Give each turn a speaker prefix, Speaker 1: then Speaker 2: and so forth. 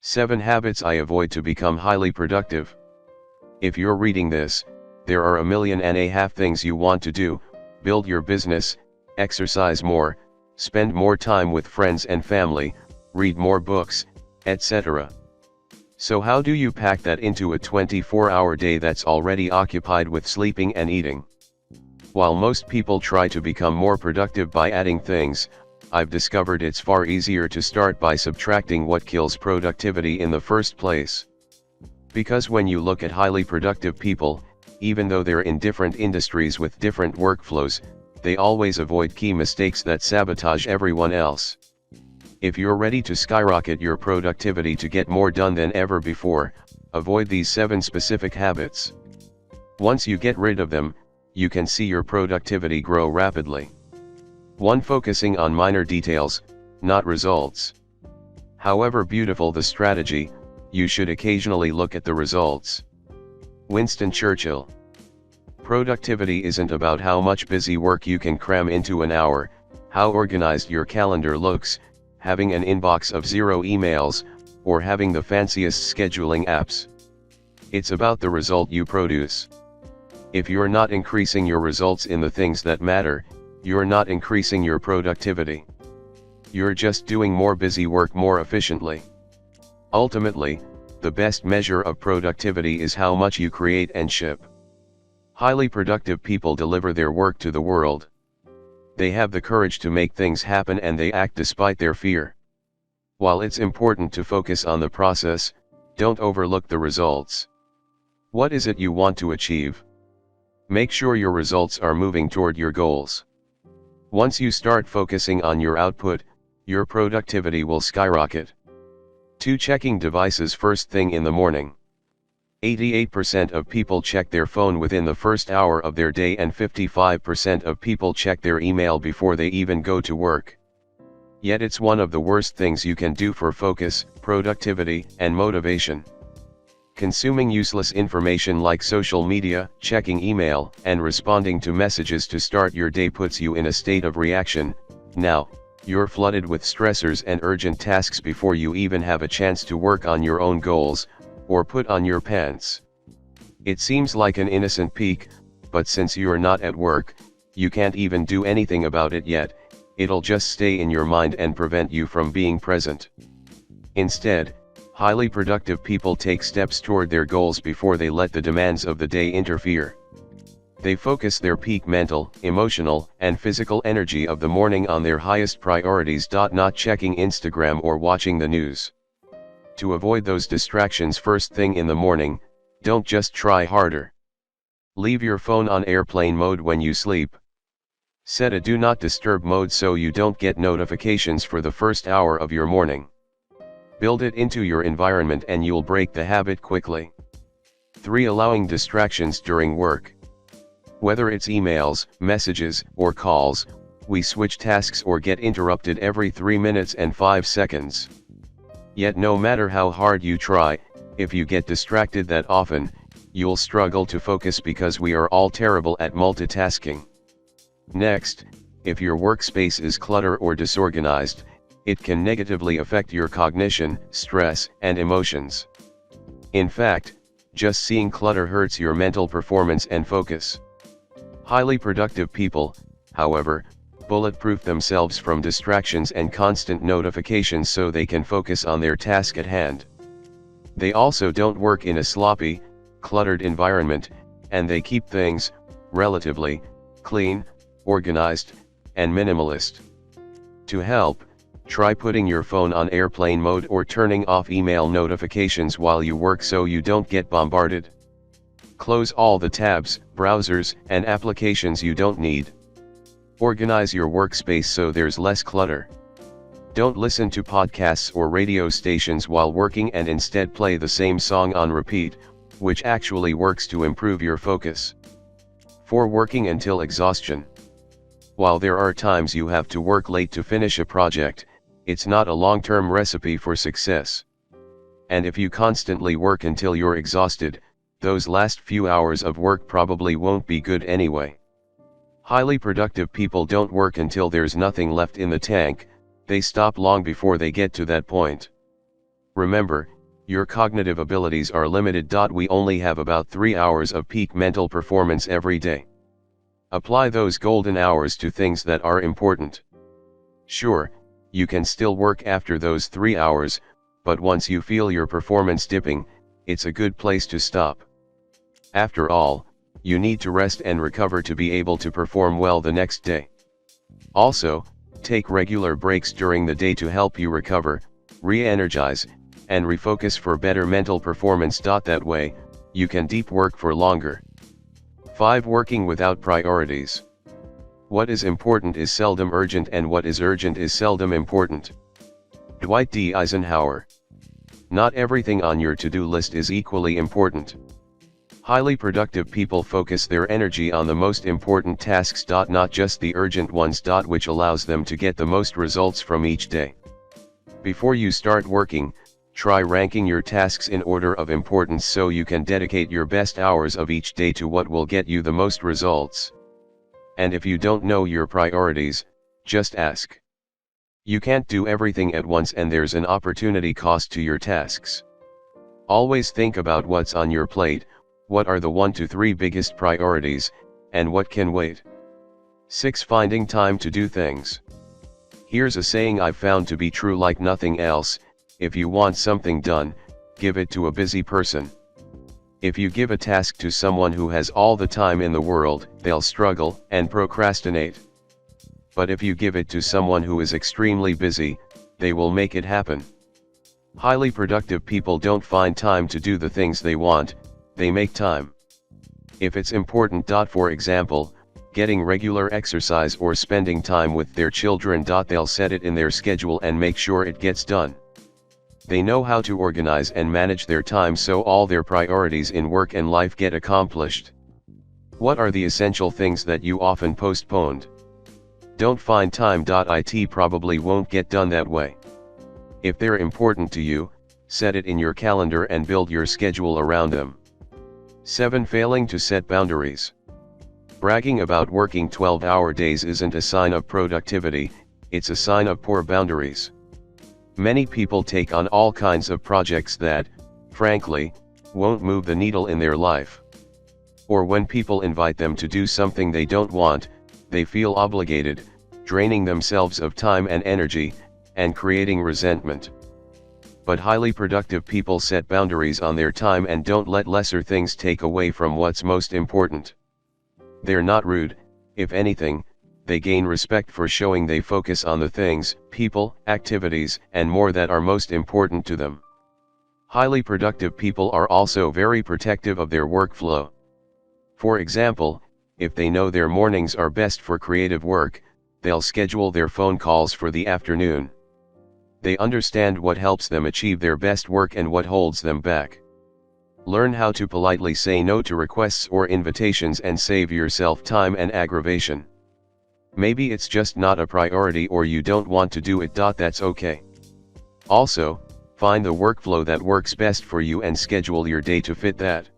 Speaker 1: 7 Habits I Avoid to Become Highly Productive. If you're reading this, there are 1.5 million things you want to do: build your business, exercise more, spend more time with friends and family, read more books, etc. So how do you pack that into a 24-hour day that's already occupied with sleeping and eating? While most people try to become more productive by adding things, I've discovered it's far easier to start by subtracting what kills productivity in the first place. Because when you look at highly productive people, even though they're in different industries with different workflows, they always avoid key mistakes that sabotage everyone else. If you're ready to skyrocket your productivity to get more done than ever before, avoid these 7 specific habits. Once you get rid of them, you can see your productivity grow rapidly. 1. Focusing on minor details, not results. However beautiful the strategy, you should occasionally look at the results. Winston Churchill. Productivity isn't about how much busy work you can cram into an hour, how organized your calendar looks, having an inbox of 0 emails, or having the fanciest scheduling apps. It's about the result you produce. If you're not increasing your results in the things that matter, you're not increasing your productivity. You're just doing more busy work more efficiently. Ultimately, the best measure of productivity is how much you create and ship. Highly productive people deliver their work to the world. They have the courage to make things happen and they act despite their fear. While it's important to focus on the process, don't overlook the results. What is it you want to achieve? Make sure your results are moving toward your goals. Once you start focusing on your output, your productivity will skyrocket. 2. Checking devices first thing in the morning. 88% of people check their phone within the first hour of their day and 55% of people check their email before they even go to work. Yet it's one of the worst things you can do for focus, productivity, and motivation. Consuming useless information like social media, checking email, and responding to messages to start your day puts you in a state of reaction. Now, you're flooded with stressors and urgent tasks before you even have a chance to work on your own goals, or put on your pants. It seems like an innocent peak, but since you're not at work, you can't even do anything about it yet. It'll just stay in your mind and prevent you from being present. Instead, highly productive people take steps toward their goals before they let the demands of the day interfere. They focus their peak mental, emotional, and physical energy of the morning on their highest priorities. Not checking Instagram or watching the news. To avoid those distractions first thing in the morning, don't just try harder. Leave your phone on airplane mode when you sleep. Set a do not disturb mode so you don't get notifications for the first hour of your morning. Build it into your environment and you'll break the habit quickly. 3. Allowing distractions during work. Whether it's emails, messages, or calls, we switch tasks or get interrupted every 3 minutes and 5 seconds. Yet no matter how hard you try, if you get distracted that often, you'll struggle to focus because we are all terrible at multitasking. Next, if your workspace is cluttered or disorganized, it can negatively affect your cognition, stress, and emotions. In fact, just seeing clutter hurts your mental performance and focus. Highly productive people, however, bulletproof themselves from distractions and constant notifications so they can focus on their task at hand. They also don't work in a sloppy, cluttered environment, and they keep things, relatively, clean, organized, and minimalist. To help, try putting your phone on airplane mode or turning off email notifications while you work so you don't get bombarded. Close all the tabs, browsers, and applications you don't need. Organize your workspace so there's less clutter. Don't listen to podcasts or radio stations while working and instead play the same song on repeat, which actually works to improve your focus. 4. Working until exhaustion. While there are times you have to work late to finish a project, it's not a long-term recipe for success. And if you constantly work until you're exhausted, those last few hours of work probably won't be good anyway. Highly productive people don't work until there's nothing left in the tank, they stop long before they get to that point. Remember, your cognitive abilities are limited. We only have about 3 hours of peak mental performance every day. Apply those golden hours to things that are important. Sure, you can still work after those 3 hours, but once you feel your performance dipping, it's a good place to stop. After all, you need to rest and recover to be able to perform well the next day. Also, take regular breaks during the day to help you recover, re-energize, and refocus for better mental performance. That way, you can deep work for longer. 5. Working without priorities. What is important is seldom urgent, and what is urgent is seldom important. Dwight D. Eisenhower. Not everything on your to-do list is equally important. Highly productive people focus their energy on the most important tasks. Not just the urgent ones. Which allows them to get the most results from each day. Before you start working, try ranking your tasks in order of importance so you can dedicate your best hours of each day to what will get you the most results. And if you don't know your priorities, just ask. You can't do everything at once, and there's an opportunity cost to your tasks. Always think about what's on your plate, what are the 1 to 3 biggest priorities, and what can wait. 6. Finding time to do things. Here's a saying I've found to be true like nothing else: if you want something done, give it to a busy person. If you give a task to someone who has all the time in the world, they'll struggle and procrastinate. But if you give it to someone who is extremely busy, they will make it happen. Highly productive people don't find time to do the things they want, they make time. If it's important, for example, getting regular exercise or spending time with their children, they'll set it in their schedule and make sure it gets done. They know how to organize and manage their time so all their priorities in work and life get accomplished. What are the essential things that you often postponed? Don't find time. It probably won't get done that way. If they're important to you, set it in your calendar and build your schedule around them. 7. Failing to set boundaries. Bragging about working 12-hour days isn't a sign of productivity, it's a sign of poor boundaries. Many people take on all kinds of projects that, frankly, won't move the needle in their life. Or when people invite them to do something they don't want, they feel obligated, draining themselves of time and energy, and creating resentment. But highly productive people set boundaries on their time and don't let lesser things take away from what's most important. They're not rude; if anything, they gain respect for showing they focus on the things, people, activities, and more that are most important to them. Highly productive people are also very protective of their workflow. For example, if they know their mornings are best for creative work, they'll schedule their phone calls for the afternoon. They understand what helps them achieve their best work and what holds them back. Learn how to politely say no to requests or invitations and save yourself time and aggravation. Maybe it's just not a priority or you don't want to do it. That's okay. Also, find the workflow that works best for you and schedule your day to fit that.